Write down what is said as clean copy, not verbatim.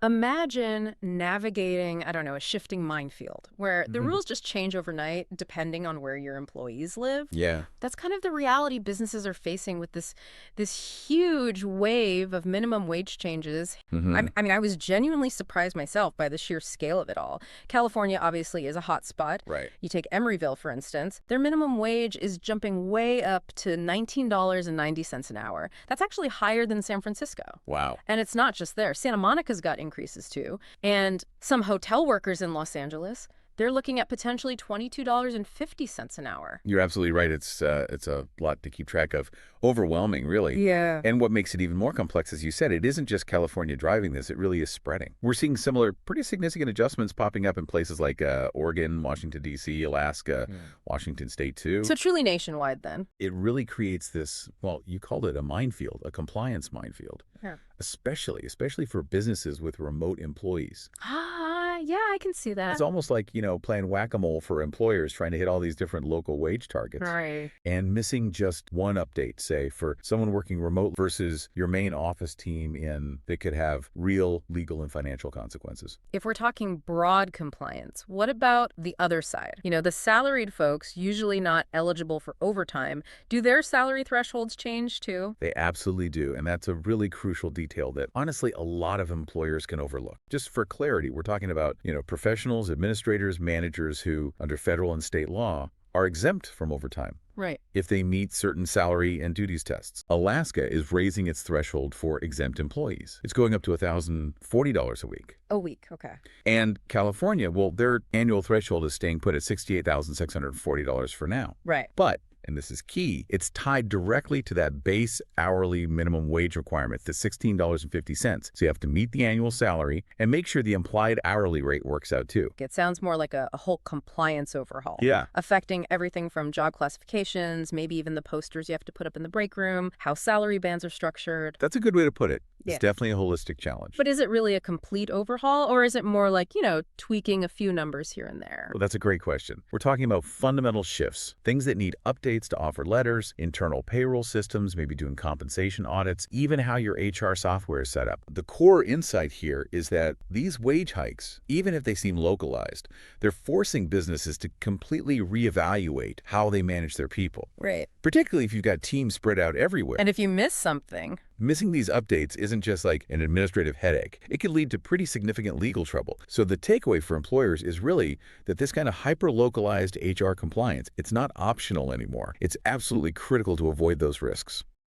Imagine navigating, I don't know, a shifting minefield where the Mhm. rules just change overnight depending on where your employees live. Yeah. That's kind of the reality businesses are facing with this huge wave of minimum wage changes. Hmm. I mean, I was genuinely surprised myself by the sheer scale of it all. California obviously is a hot spot. Right. You take Emeryville, for instance, their minimum wage is jumping way up to $19.90 an hour. That's actually higher than San Francisco. Wow. And it's not just there. Santa Monica's got increases too. And some hotel workers in Los Angeles, they're looking at potentially $22.50 an hour. You're absolutely right. It's a lot to keep track of. Overwhelming, really. Yeah. And what makes it even more complex, as you said, it isn't just California driving this. It really is spreading. We're seeing similar, pretty significant adjustments popping up in places like Oregon, Washington, D.C., Alaska, Washington State, too. So truly nationwide then. It really creates this, well, you called it a minefield, a compliance minefield, Yeah. especially for businesses with remote employees. Yeah, I can see It's that. almost like, playing whack-a-mole for employers trying to hit all these different local wage targets Right. and missing just one update, say, for someone working remote versus your main office team that could have real legal and financial consequences. If we're talking broad compliance, what about the other side? The salaried folks, usually not eligible for overtime, do their salary thresholds change too? They absolutely do, and that's a really crucial detail that, honestly, a lot of employers can overlook. Just for clarity, we're talking about, professionals, administrators, managers who, under federal and state law, are exempt from overtime Right. if they meet certain salary and duties tests. Alaska is raising its threshold for exempt employees. It's going up to $1,040 a week. A week, okay. And California, well, their annual threshold is staying put at $68,640 for now. Right. But, and this is key, it's tied directly to that base hourly minimum wage requirement, the $16.50. So you have to meet the annual salary and make sure the implied hourly rate works out too. It sounds more like a whole compliance overhaul. Yeah. Affecting everything from job classifications, maybe even the posters you have to put up in the break room, how salary bands are structured. That's a good way to put it. It's Yeah. definitely a holistic challenge. But is it really a complete overhaul, or is it more like, tweaking a few numbers here and there? Well, that's a great question. We're talking about fundamental shifts, things that need updates to offer letters, internal payroll systems, maybe doing compensation audits, even how your HR software is set up. The core insight here is that these wage hikes, even if they seem localized, they're forcing businesses to completely reevaluate how they manage their people, Right. particularly if you've got teams spread out everywhere. And if you miss something, Missing these updates isn't just like an administrative headache. It could lead to pretty significant legal trouble. So the takeaway for employers is really that this kind of hyper-localized HR compliance, it's not optional anymore. It's absolutely critical to avoid those risks.